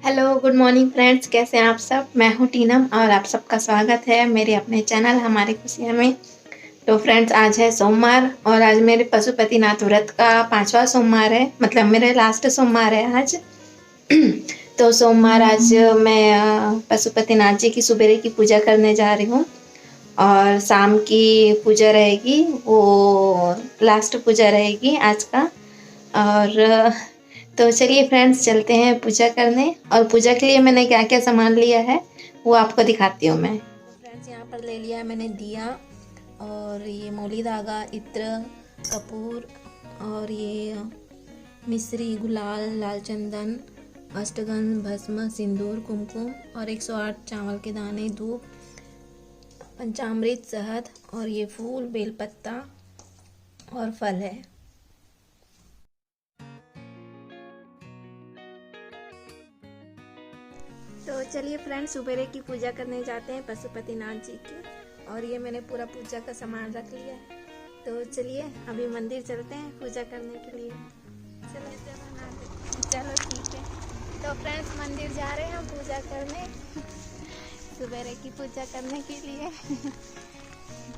Hello, good morning friends, कैसे हैं आप सब। मैं हूँ टीनम और आप सबका स्वागत है मेरे अपने चैनल हमारी खुशियाँ में। तो फ्रेंड्स, आज है सोमवार और आज मेरे पशुपतिनाथ व्रत का 5वां सोमवार है, मतलब मेरे लास्ट सोमवार है आज। तो सोमवार आज मैं पशुपतिनाथ जी की सुबेरे की पूजा करने जा रही हूँ और शाम की पूजा रहेगी, वो लास्ट पूजा रहेगी आज का। और तो चलिए फ्रेंड्स, चलते हैं पूजा करने। और पूजा के लिए मैंने क्या क्या सामान लिया है वो आपको दिखाती हूँ मैं। तो फ्रेंड्स, यहाँ पर ले लिया है मैंने दिया और ये मौली धागा, इत्र, कपूर और ये मिश्री, गुलाल, लाल चंदन, अष्टगंध, भस्म, सिंदूर, कुमकुम और 108 चावल के दाने, धूप, पंचामृत, शहद और ये फूल, बेलपत्ता और फल है। तो चलिए फ्रेंड्स, सुबेरे की पूजा करने जाते हैं पशुपतिनाथ जी की। और ये मैंने पूरा पूजा का सामान रख लिया है। तो चलिए अभी मंदिर चलते हैं पूजा करने के लिए। चलो ठीक है। तो फ्रेंड्स, मंदिर जा रहे हैं हम पूजा करने, सुबेरे की पूजा करने के लिए।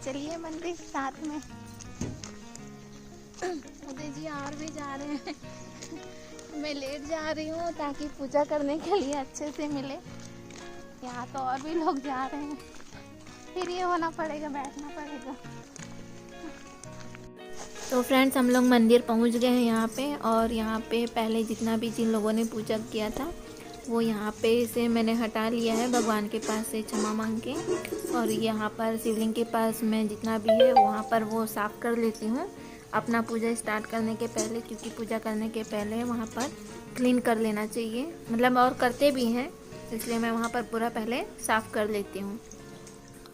चलिए मंदिर साथ में। उदय जी और भी जा रहे हैं। मैं लेट जा रही हूँ ताकि पूजा करने के लिए अच्छे से मिले। यहाँ तो और भी लोग जा रहे हैं, फिर ये होना पड़ेगा, बैठना पड़ेगा। तो फ्रेंड्स, हम लोग मंदिर पहुँच गए हैं यहाँ पे। और यहाँ पे पहले जितना भी जिन लोगों ने पूजा किया था वो यहाँ पे से मैंने हटा लिया है, भगवान के पास से क्षमा मांग के। और यहाँ पर शिवलिंग के पास मैं जितना भी है वहाँ पर वो साफ़ कर लेती हूँ अपना पूजा स्टार्ट करने के पहले, क्योंकि पूजा करने के पहले वहाँ पर क्लीन कर लेना चाहिए, मतलब और करते भी हैं, इसलिए मैं वहाँ पर पूरा पहले साफ़ कर लेती हूँ।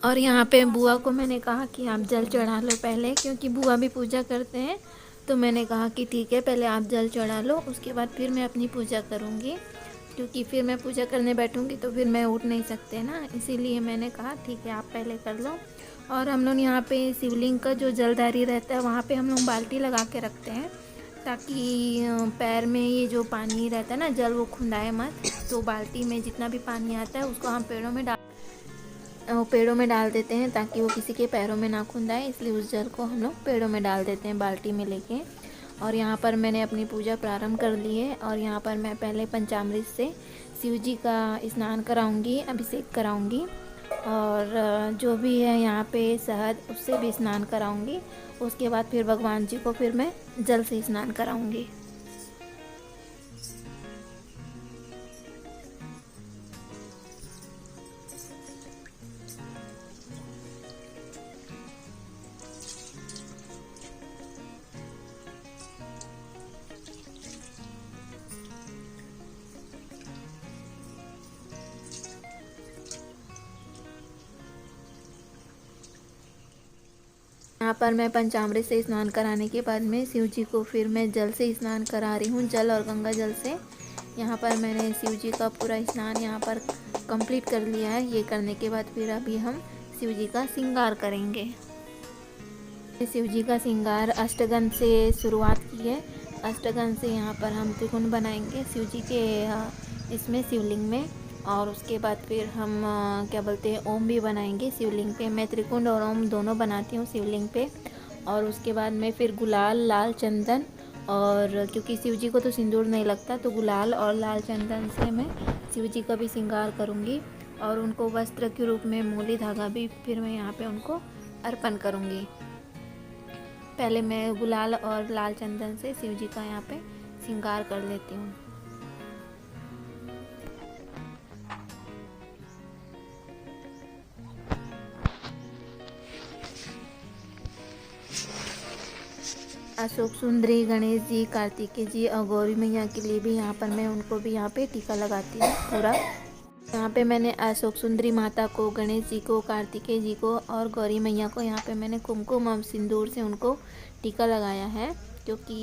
और यहाँ पे बुआ को मैंने कहा कि आप जल चढ़ा लो पहले, क्योंकि बुआ भी पूजा करते हैं। तो मैंने कहा कि ठीक है, पहले आप जल चढ़ा लो, उसके बाद फिर मैं अपनी पूजा करूँगी, क्योंकि फिर मैं पूजा करने बैठूँगी तो फिर मैं उठ नहीं सकते ना, इसीलिए मैंने कहा ठीक है आप पहले कर लो। और हम लोग यहाँ पे शिवलिंग का जो जलधारी रहता है वहाँ पे हम लोग बाल्टी लगा के रखते हैं, ताकि पैर में ये जो पानी रहता है ना जल, वो खुंदाए मत। तो बाल्टी में जितना भी पानी आता है उसको हम पेड़ों में डाल देते हैं, ताकि वो किसी के पैरों में ना खुंदाए, इसलिए उस जल को हम लोग पेड़ों में डाल देते हैं बाल्टी में लेके। और यहाँ पर मैंने अपनी पूजा प्रारंभ कर ली है। और यहाँ पर मैं पहले पंचामृत से शिव जी का स्नान कराऊंगी, अभिषेक कराऊंगी। और जो भी है यहाँ पे शहद, उससे भी स्नान कराऊंगी। उसके बाद फिर भगवान जी को फिर मैं जल से स्नान कराऊंगी। यहाँ पर मैं पंचामृत से स्नान कराने के बाद में शिव जी को फिर मैं जल से स्नान करा रही हूँ, जल और गंगा जल से। यहाँ पर मैंने शिव जी का पूरा स्नान यहाँ पर कंप्लीट कर लिया है। ये करने के बाद फिर अभी हम शिव जी का श्रृंगार करेंगे। शिव जी का श्रृंगार अष्टगंध से शुरुआत की है। अष्टगंध से यहाँ पर हम त्रिकोण बनाएंगे शिव जी के इसमें, शिवलिंग में। और उसके बाद फिर हम क्या बोलते हैं, ओम भी बनाएंगे शिवलिंग पे। मैं त्रिकुंड और ओम दोनों बनाती हूँ शिवलिंग पे। और उसके बाद में फिर गुलाल, लाल चंदन, और क्योंकि शिव जी को तो सिंदूर नहीं लगता, तो गुलाल और लाल चंदन से मैं शिव जी का भी श्रृंगार करूँगी। और उनको वस्त्र के रूप में मूली धागा भी फिर मैं यहाँ पे उनको अर्पण करूँगी। पहले मैं गुलाल और लाल चंदन से शिव जी का यहाँ पे श्रृंगार कर लेती हूँ। अशोक सुंदरी, गणेश जी, कार्तिकेय जी और गौरी मैया के लिए भी यहाँ पर मैं उनको भी यहाँ पे टीका लगाती हूँ पूरा। यहाँ पे मैंने अशोक सुंदरी माता को, गणेश जी को, कार्तिकेय जी को और गौरी मैया को यहाँ पे मैंने कुमकुम और सिंदूर से उनको टीका लगाया है, क्योंकि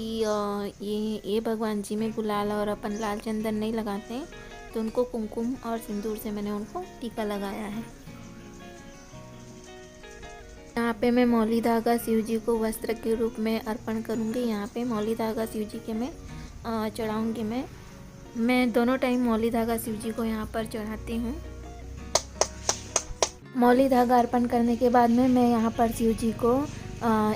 ये भगवान जी में गुलाल और अपन लाल चंदन नहीं लगाते हैं, तो उनको कुमकुम और सिंदूर से मैंने उनको टीका लगाया है। यहाँ पे मैं मौली धागा शिव जी को वस्त्र के रूप में अर्पण करूँगी। यहाँ पे मौली धागा शिव जी के मैं चढ़ाऊँगी मैं। मैं दोनों टाइम मौली धागा शिव जी को यहाँ पर चढ़ाती हूँ। मौली धागा अर्पण करने के बाद में मैं यहाँ पर शिव जी को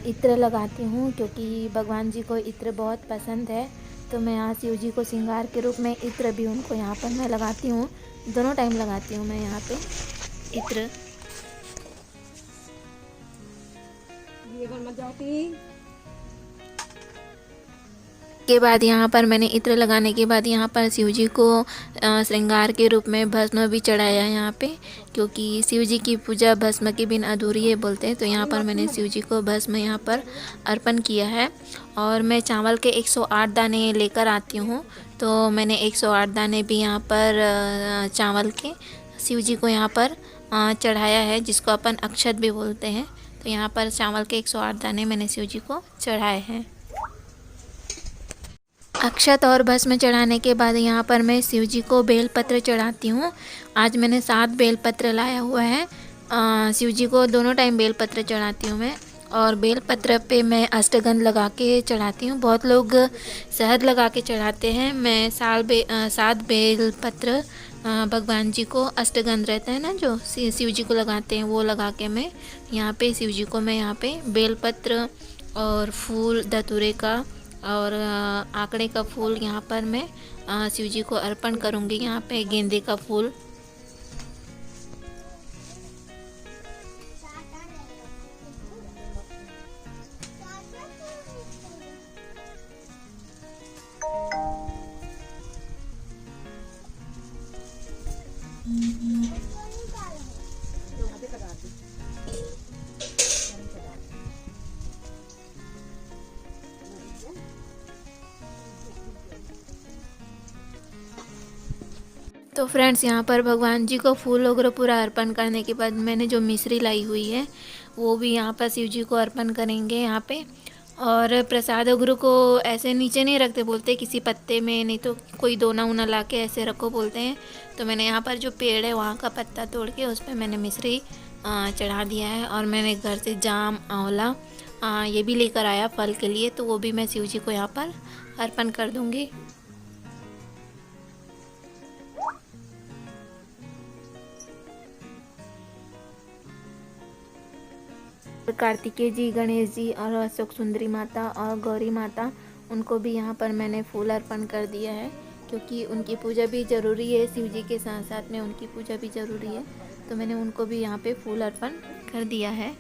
इत्र लगाती हूँ, क्योंकि भगवान जी को इत्र बहुत पसंद है। तो मैं यहाँ शिव जी को श्रृंगार के रूप में इत्र भी उनको यहाँ पर मैं लगाती हूँ। दोनों टाइम लगाती हूँ मैं यहाँ पे इत्र। के बाद यहाँ पर मैंने इत्र लगाने के बाद यहाँ पर शिव जी को श्रृंगार के रूप में भस्म भी चढ़ाया यहाँ पे, क्योंकि शिव जी की पूजा भस्म के बिन अधूरी है बोलते हैं। तो यहाँ पर मैंने शिव जी को भस्म यहाँ पर अर्पण किया है। और मैं चावल के 108 दाने लेकर आती हूँ, तो मैंने 108 दाने भी यहाँ पर चावल के शिव जी को यहाँ पर चढ़ाया है, जिसको अपन अक्षत भी बोलते हैं। तो यहाँ पर चावल के 108 दाने मैंने शिव जी को चढ़ाए हैं। अक्षत और भस्म चढ़ाने के बाद यहाँ पर मैं शिव जी को बेलपत्र चढ़ाती हूँ। आज मैंने 7 बेलपत्र लाया हुआ है। शिव जी को दोनों टाइम बेलपत्र चढ़ाती हूँ मैं। और बेलपत्र पे मैं अष्टगंध लगा के चढ़ाती हूँ। बहुत लोग शहद लगा के चढ़ाते हैं, मैं 7 बेलपत्र भगवान जी को अष्टगंध रहता है ना जो शिव जी को लगाते हैं, वो लगा के मैं यहाँ पे शिव जी को मैं यहाँ पे बेलपत्र और फूल धतूरे का और आंकड़े का फूल यहाँ पर मैं शिव जी को अर्पण करूँगी। यहाँ पे गेंदे का फूल। तो फ्रेंड्स, यहाँ पर भगवान जी को फूल वगैरह पूरा अर्पण करने के बाद मैंने जो मिश्री लाई हुई है वो भी यहाँ पर शिव जी को अर्पण करेंगे यहाँ पे। और प्रसाद वगैरह को ऐसे नीचे नहीं रखते, बोलते किसी पत्ते में, नहीं तो कोई दोना वोना ला के ऐसे रखो बोलते हैं। तो मैंने यहाँ पर जो पेड़ है वहाँ का पत्ता तोड़ के उस पर मैंने मिश्री चढ़ा दिया है। और मैंने घर से जाम आंवला ये भी लेकर आया फल के लिए, तो वो भी मैं शिव जी को यहाँ पर अर्पण कर दूँगी। कार्तिकेय जी, गणेश जी और अशोक सुंदरी माता और गौरी माता, उनको भी यहाँ पर मैंने फूल अर्पण कर दिया है, क्योंकि उनकी पूजा भी ज़रूरी है। शिव जी के साथ साथ में उनकी पूजा भी ज़रूरी है, तो मैंने उनको भी यहाँ पे फूल अर्पण कर दिया है।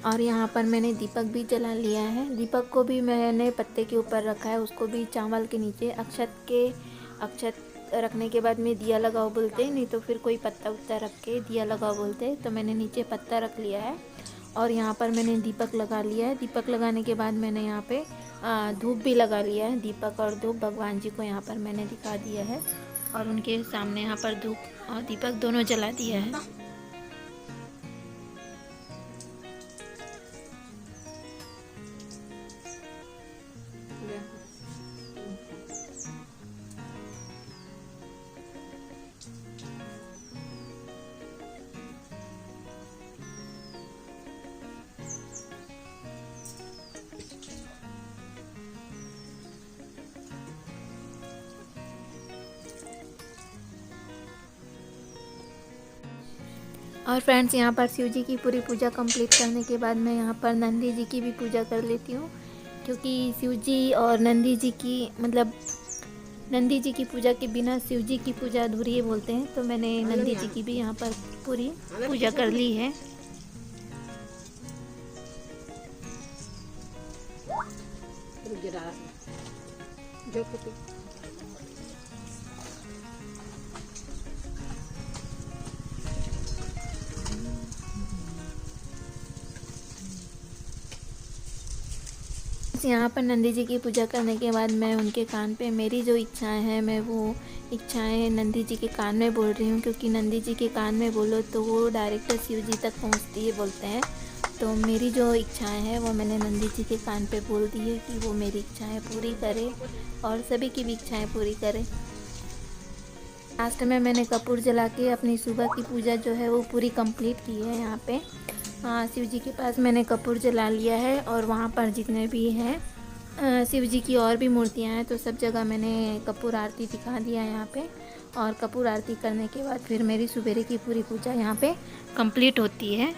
और यहाँ पर मैंने दीपक भी जला लिया है। दीपक को भी मैंने पत्ते के ऊपर रखा है, उसको भी चावल के नीचे अक्षत रखने के बाद में दिया लगाओ बोलते हैं, नहीं तो फिर कोई पत्ता उत्ता रख के दिया लगाओ बोलते हैं। तो मैंने नीचे पत्ता रख लिया है और यहाँ पर मैंने दीपक लगा लिया है। दीपक लगाने के बाद मैंने यहाँ पे धूप भी लगा लिया है। दीपक और धूप भगवान जी को यहाँ पर मैंने दिखा दिया है और उनके सामने यहाँ पर धूप और दीपक दोनों जला दिया है। और फ्रेंड्स, यहाँ पर शिव जी की पूरी पूजा कंप्लीट करने के बाद मैं यहाँ पर नंदी जी की भी पूजा कर लेती हूँ, क्योंकि शिव जी और नंदी जी की नंदी जी की पूजा के बिना शिव जी की पूजा अधूरी है बोलते हैं। तो मैंने नंदी जी की भी यहाँ पर पूरी पूजा कर ली है। यहाँ पर नंदी जी की पूजा करने के बाद मैं उनके कान पे मेरी जो इच्छाएं हैं मैं वो इच्छाएं नंदी जी के कान में बोल रही हूँ, क्योंकि नंदी जी के कान में बोलो तो वो डायरेक्ट शिव जी तक पहुँचती है बोलते हैं। तो मेरी जो इच्छाएं हैं वो मैंने नंदी जी के कान पे बोल दी है कि वो मेरी इच्छाएं पूरी करे और सभी की भी इच्छाएं पूरी करे। लास्ट में मैंने कपूर जला के अपनी सुबह की पूजा जो है वो पूरी कंप्लीट की है। यहाँ पे शिव जी के पास मैंने कपूर जला लिया है और वहाँ पर जितने भी हैं शिव जी की और भी मूर्तियाँ हैं, तो सब जगह मैंने कपूर आरती दिखा दिया है यहाँ पे। और कपूर आरती करने के बाद फिर मेरी सुबेरे की पूरी पूजा यहाँ पे कंप्लीट होती है।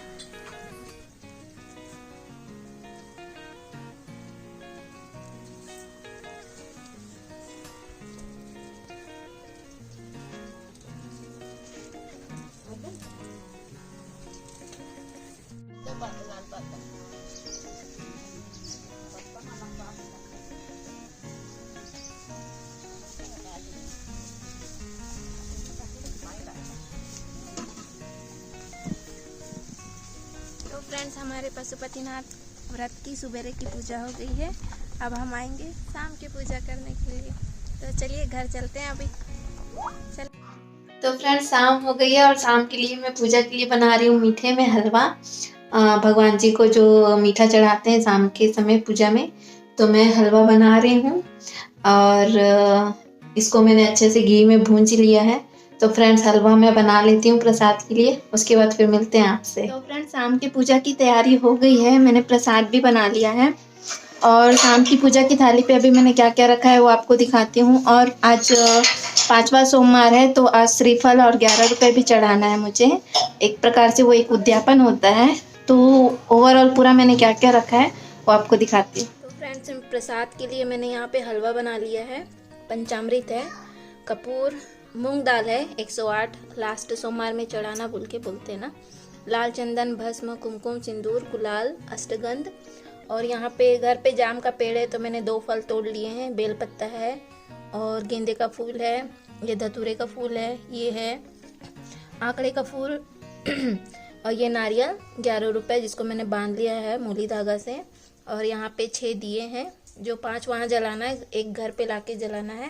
तो फ्रेंड्स, हमारे पशुपतिनाथ व्रत की सुबेरे की पूजा हो गई है। अब हम आएंगे शाम की पूजा करने के लिए। तो चलिए घर चलते हैं अभी। चल। तो फ्रेंड्स, शाम हो गई है और शाम के लिए मैं पूजा के लिए बना रही हूँ मीठे में हलवा। भगवान जी को जो मीठा चढ़ाते हैं शाम के समय पूजा में, तो मैं हलवा बना रही हूँ। और इसको मैंने अच्छे से घी में भूंज लिया है। तो फ्रेंड्स, हलवा मैं बना लेती हूँ प्रसाद के लिए, उसके बाद फिर मिलते हैं आपसे। तो फ्रेंड्स, शाम की पूजा की तैयारी हो गई है, मैंने प्रसाद भी बना लिया है। और शाम की पूजा की थाली पे अभी मैंने क्या क्या रखा है वो आपको दिखाती हूँ। और आज 5वां सोमवार है, तो आज श्रीफल और 11 रुपये भी चढ़ाना है मुझे। एक प्रकार से वो एक उद्यापन होता है। तो ओवरऑल पूरा मैंने क्या क्या रखा है वो आपको दिखाती हूँ। तो फ्रेंड्स, प्रसाद के लिए मैंने यहाँ पे हलवा बना लिया है, पंचामृत है, कपूर, मूंग दाल है 108, लास्ट सोमवार में चढ़ाना भूल के बोलते हैं ना, लाल चंदन, भस्म, कुमकुम, सिंदूर, गुलाल, अष्टगंध। और यहाँ पे घर पे जाम का पेड़ है, तो मैंने 2 फल तोड़ लिए हैं, बेलपत्ता है और गेंदे का फूल है, ये धतूरे का फूल है, ये है आंकड़े का फूल और ये नारियल 11 रुपये, जिसको मैंने बांध लिया है मूली धागा से। और यहाँ पे 6 दिए हैं, जो 5 वहाँ जलाना है, एक घर पे लाके जलाना है।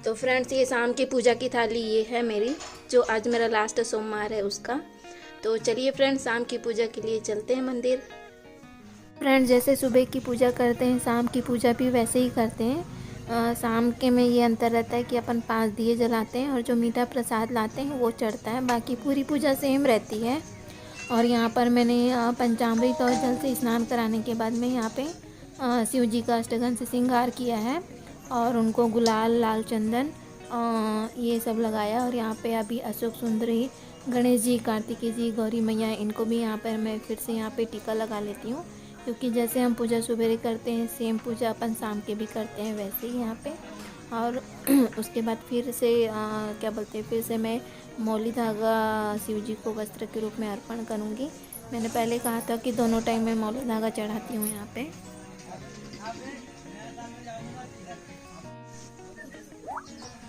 तो फ्रेंड्स, ये शाम की पूजा की थाली ये है मेरी, जो आज मेरा लास्ट सोमवार है उसका। तो चलिए फ्रेंड्स, शाम की पूजा के लिए चलते हैं मंदिर। फ्रेंड्स, जैसे सुबह की पूजा करते हैं, शाम की पूजा भी वैसे ही करते हैं। शाम के में ये अंतर रहता है कि अपन 5 दिए जलाते हैं और जो मीठा प्रसाद लाते हैं वो चढ़ता है, बाकी पूरी पूजा सेम रहती है। और यहाँ पर मैंने पंचामृत और जल से स्नान कराने के बाद में यहाँ पे शिव जी का अष्टगंध से श्रृंगार किया है और उनको गुलाल, लाल चंदन ये सब लगाया। और यहाँ पे अभी अशोक सुंदरी, गणेश जी, कार्तिकेय जी, गौरी मैया, इनको भी यहाँ पर मैं फिर से यहाँ पे टीका लगा लेती हूँ, क्योंकि जैसे हम पूजा सुबह करते हैं सेम पूजा अपन शाम के भी करते हैं वैसे ही यहाँ पे। और उसके बाद फिर से क्या बोलते हैं, फिर से मैं मौली धागा शिव जी को वस्त्र के रूप में अर्पण करूँगी। मैंने पहले कहा था कि दोनों टाइम मैं मौली धागा चढ़ाती हूँ यहाँ पे।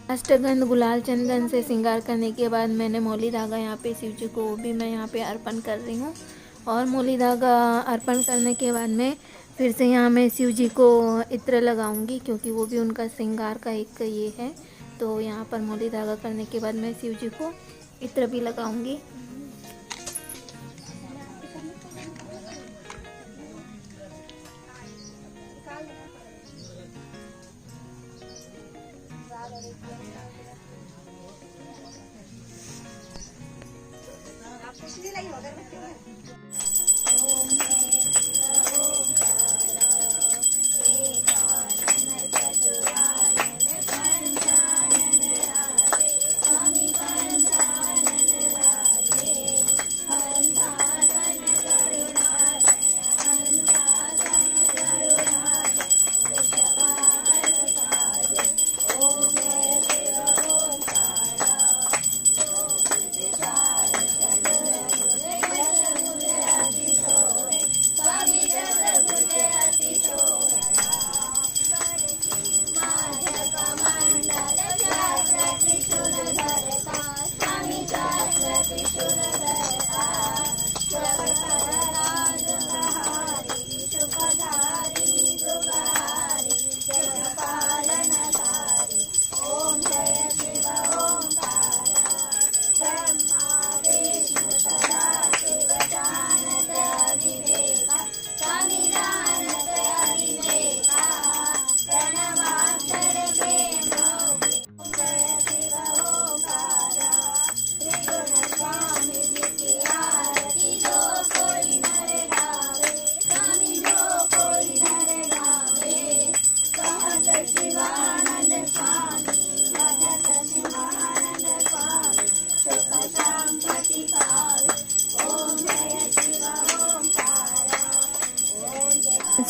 अष्टगंध, गुलाल, चंदन से श्रृंगार करने के बाद मैंने मौली धागा यहाँ पे शिव जी को भी मैं यहाँ पे अर्पण कर रही हूँ। और मौली धागा अर्पण करने के बाद में फिर से यहाँ मैं शिव जी को इत्र लगाऊंगी, क्योंकि वो भी उनका श्रृंगार का एक ये है। तो यहाँ पर मौली धागा करने के बाद मैं शिव जी को इत्र भी लगाऊंगी।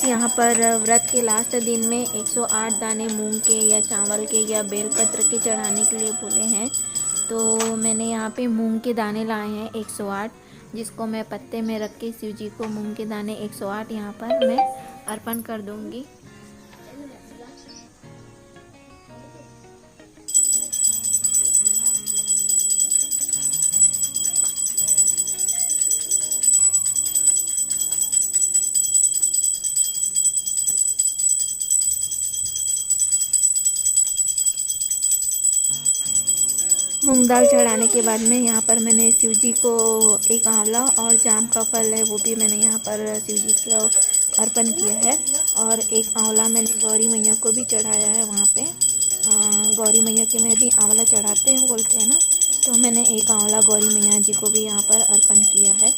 यहाँ पर व्रत के लास्ट दिन में 108 दाने मूंग के या चावल के या बेलपत्र के चढ़ाने के लिए बोले हैं। तो मैंने यहाँ पे मूंग के दाने लाए हैं 108, जिसको मैं पत्ते में रख के शिव जी को मूंग के दाने 108 यहाँ पर मैं अर्पण कर दूँगी। मूंग दाल चढ़ाने के बाद में यहाँ पर मैंने शिव जी को एक आंवला और जाम का फल है वो भी मैंने यहाँ पर शिव जी को अर्पण किया है। और एक आंवला मैंने गौरी मैया को भी चढ़ाया है। वहाँ पे गौरी मैया के में भी आंवला चढ़ाते हैं बोलते हैं ना, तो मैंने एक आंवला गौरी मैया जी को भी यहाँ पर अर्पण किया है।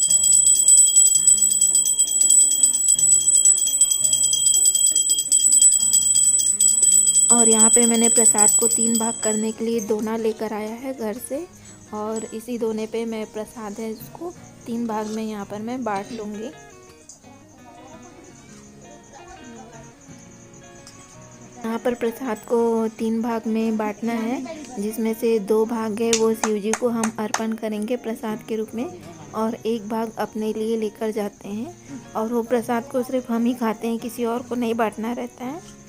और यहाँ पे मैंने प्रसाद को 3 भाग करने के लिए दोना लेकर आया है घर से, और इसी दोने पे मैं प्रसाद है इसको 3 भाग में यहाँ पर मैं बांट लूँगी। यहाँ पर प्रसाद को 3 भाग में बांटना है, जिसमें से 2 भाग है वो शिव जी को हम अर्पण करेंगे प्रसाद के रूप में, और 1 भाग अपने लिए लेकर जाते हैं। और वो प्रसाद को सिर्फ हम ही खाते हैं, किसी और को नहीं बांटना रहता है।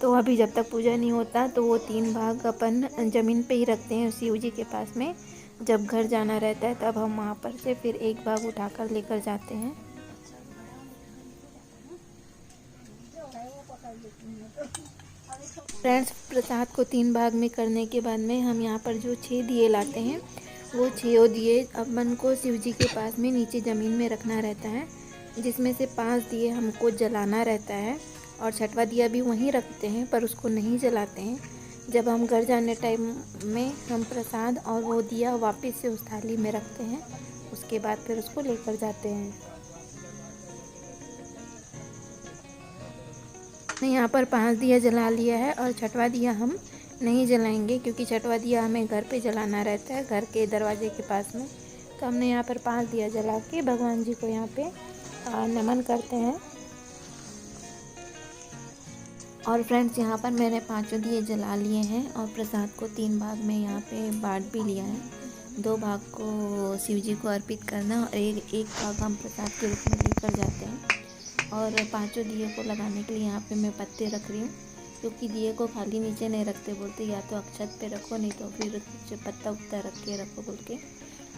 तो अभी जब तक पूजा नहीं होता तो वो 3 भाग अपन ज़मीन पे ही रखते हैं शिव जी के पास में। जब घर जाना रहता है तब हम वहाँ पर से फिर 1 भाग उठाकर लेकर जाते हैं। फ्रेंड्स, प्रसाद को 3 भाग में करने के बाद में हम यहाँ पर जो 6 दिए लाते हैं वो 6 दिए अपन को शिव जी के पास में नीचे ज़मीन में रखना रहता है, जिसमें से 5 दिए हमको जलाना रहता है, और 6वां दिया भी वहीं रखते हैं पर उसको नहीं जलाते हैं। जब हम घर जाने टाइम में हम प्रसाद और वो दिया वापस से उस थाली में रखते हैं, उसके बाद फिर उसको लेकर जाते हैं। मैंने यहाँ पर 5 दिया जला लिया है, और 6वां दिया हम नहीं जलाएंगे क्योंकि 6वां दिया हमें घर पे जलाना रहता है, घर के दरवाजे के पास में। तो हमने यहाँ पर 5 दिया जला के भगवान जी को यहाँ पे नमन करते हैं। और फ्रेंड्स, यहाँ पर मैंने 5 दिए जला लिए हैं और प्रसाद को 3 भाग में यहाँ पे बांट भी लिया है। 2 भाग को शिव जी को अर्पित करना और एक भाग हम प्रसाद के रूप में लेकर जाते हैं। और 5 दिए को लगाने के लिए यहाँ पे मैं पत्ते रख रही हूँ, क्योंकि दिए को खाली नीचे नहीं रखते, बोलते या तो अक्षत पे रखो, नहीं तो फिर कुछ पत्ता उत्ता रख के रखो बोल के।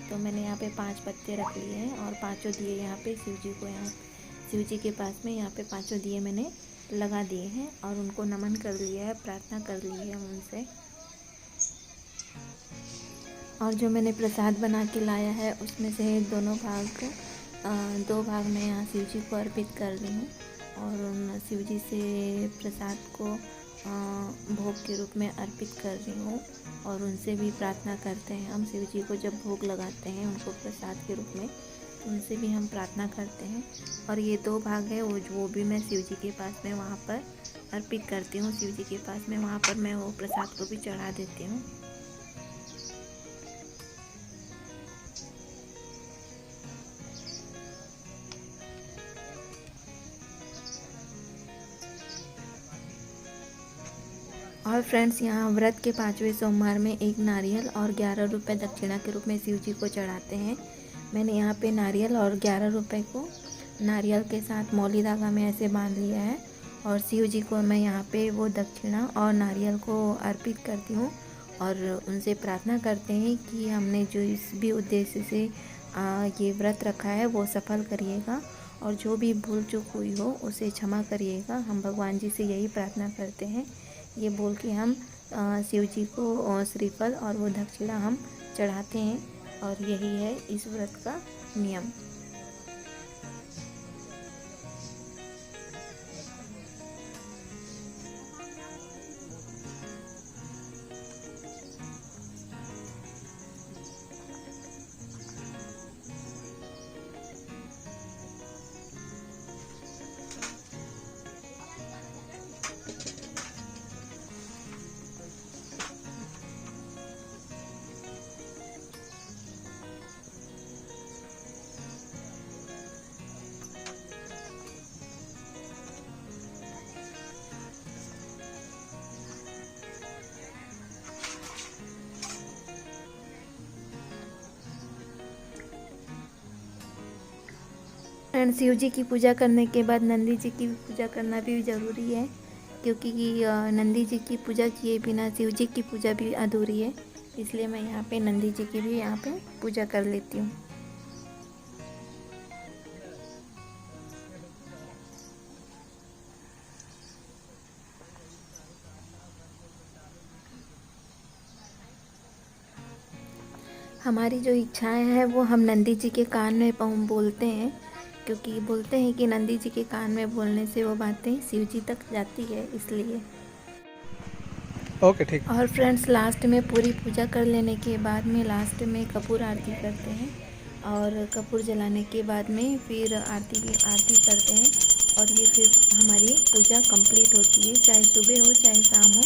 तो मैंने यहाँ पे 5 पत्ते रख लिए हैं और 5 दिए यहाँ पे शिव जी को, यहाँ शिव जी के पास में यहाँ पे 5 दिए मैंने लगा दिए हैं और उनको नमन कर लिया है, प्रार्थना कर ली है उनसे। और जो मैंने प्रसाद बना के लाया है उसमें से 2 भाग मैं यहाँ शिव जी को अर्पित कर रही हूँ, और उन शिव जी से प्रसाद को भोग के रूप में अर्पित कर रही हूँ। और उनसे भी प्रार्थना करते हैं हम, शिव जी को जब भोग लगाते हैं उनको प्रसाद के रूप में, उनसे भी हम प्रार्थना करते हैं। और ये 2 भाग है वो भी मैं शिव जी के पास में वहाँ पर अर्पित करती हूँ। शिव जी के पास में वहाँ पर मैं वो प्रसाद को भी चढ़ा देती हूँ। और फ्रेंड्स, यहाँ व्रत के 5वें सोमवार में 1 नारियल और 11 रुपये दक्षिणा के रूप में शिव जी को चढ़ाते हैं। मैंने यहाँ पे नारियल और 11 रुपये को नारियल के साथ मौली धागा में ऐसे बांध लिया है, और शिव जी को मैं यहाँ पे वो दक्षिणा और नारियल को अर्पित करती हूँ। और उनसे प्रार्थना करते हैं कि हमने जो इस भी उद्देश्य से ये व्रत रखा है वो सफल करिएगा, और जो भी भूल चूक हुई हो उसे क्षमा करिएगा। हम भगवान जी से यही प्रार्थना करते हैं, ये बोल के हम शिव जी को श्रीफल और वो दक्षिणा हम चढ़ाते हैं, और यही है इस व्रत का नियम। फ्रेंड्स, शिव जी की पूजा करने के बाद नंदी जी की पूजा करना भी ज़रूरी है, क्योंकि नंदी जी की पूजा किए बिना शिव जी की पूजा भी अधूरी है। इसलिए मैं यहाँ पे नंदी जी की भी यहाँ पे पूजा कर लेती हूँ। हमारी जो इच्छाएं हैं वो हम नंदी जी के कान में बोलते हैं, क्योंकि बोलते हैं कि नंदी जी के कान में बोलने से वो बातें शिव जी तक जाती है, इसलिए। ओके, ठीक। और फ्रेंड्स, लास्ट में पूरी पूजा कर लेने के बाद में लास्ट में कपूर आरती करते हैं, और कपूर जलाने के बाद में फिर आरती करते हैं, और ये फिर हमारी पूजा कंप्लीट होती है। चाहे सुबह हो चाहे शाम हो,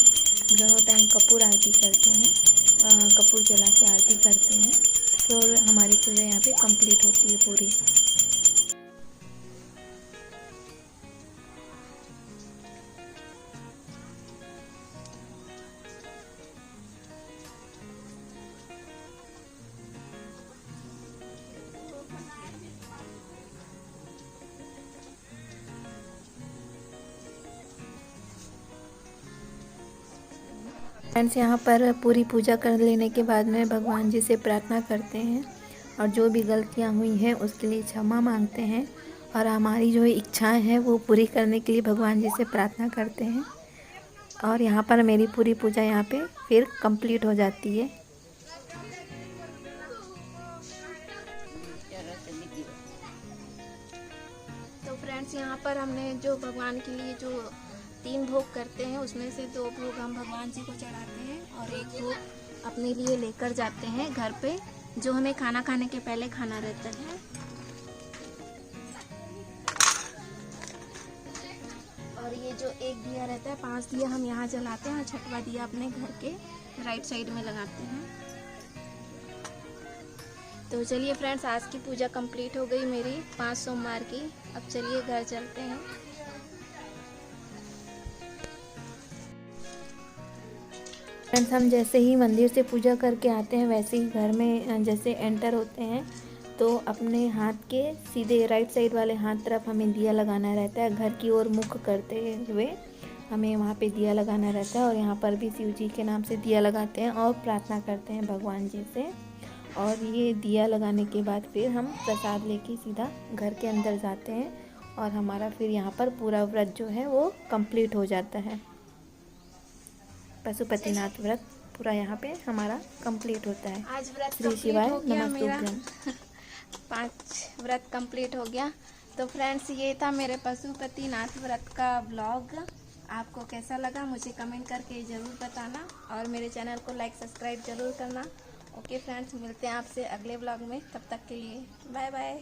दोनों टाइम कपूर आरती करते हैं, कपूर जला के आरती करते हैं, तो हमारी पूजा यहाँ पे कंप्लीट होती है पूरी। फ्रेंड्स, यहाँ पर पूरी पूजा कर लेने के बाद में भगवान जी से प्रार्थना करते हैं, और जो भी गलतियाँ हुई हैं उसके लिए क्षमा मांगते हैं, और हमारी जो इच्छाएं हैं वो पूरी करने के लिए भगवान जी से प्रार्थना करते हैं। और यहाँ पर मेरी पूरी पूजा यहाँ पे फिर कंप्लीट हो जाती है। तो फ्रेंड्स, यहाँ पर हमने जो भगवान के लिए जो 3 भोग करते हैं, उसमें से 2 भोग हम भगवान जी को चढ़ाते हैं, और 1 भोग अपने लिए लेकर जाते हैं घर पे, जो हमें खाना खाने के पहले खाना रहता है। और ये जो 1 दिया रहता है, 5 दिया हम यहाँ जलाते हैं, और 6वां दिया अपने घर के राइट साइड में लगाते हैं। तो चलिए फ्रेंड्स, आज की पूजा कंप्लीट हो गई मेरी 5 सोमवार की। अब चलिए घर चलते हैं। फ्रेंड्स, हम जैसे ही मंदिर से पूजा करके आते हैं, वैसे ही घर में जैसे एंटर होते हैं, तो अपने हाथ के सीधे राइट साइड वाले हाथ तरफ हमें दिया लगाना रहता है। घर की ओर मुख करते हुए हमें वहाँ पे दिया लगाना रहता है, और यहाँ पर भी शिव जी के नाम से दिया लगाते हैं और प्रार्थना करते हैं भगवान जी से। और ये दिया लगाने के बाद फिर हम प्रसाद लेके सीधा घर के अंदर जाते हैं, और हमारा फिर यहाँ पर पूरा व्रत जो है वो कंप्लीट हो जाता है। पशुपतिनाथ व्रत पूरा यहाँ पे हमारा कंप्लीट होता है। आज व्रत श्री शिवाय नमस्तुभ्यम। नमस्तुभ्यम। 5 व्रत कंप्लीट हो गया। तो फ्रेंड्स, ये था मेरे पशुपतिनाथ व्रत का व्लॉग। आपको कैसा लगा मुझे कमेंट करके ज़रूर बताना, और मेरे चैनल को लाइक सब्सक्राइब ज़रूर करना। ओके फ्रेंड्स, मिलते हैं आपसे अगले व्लॉग में। तब तक के लिए बाय बाय।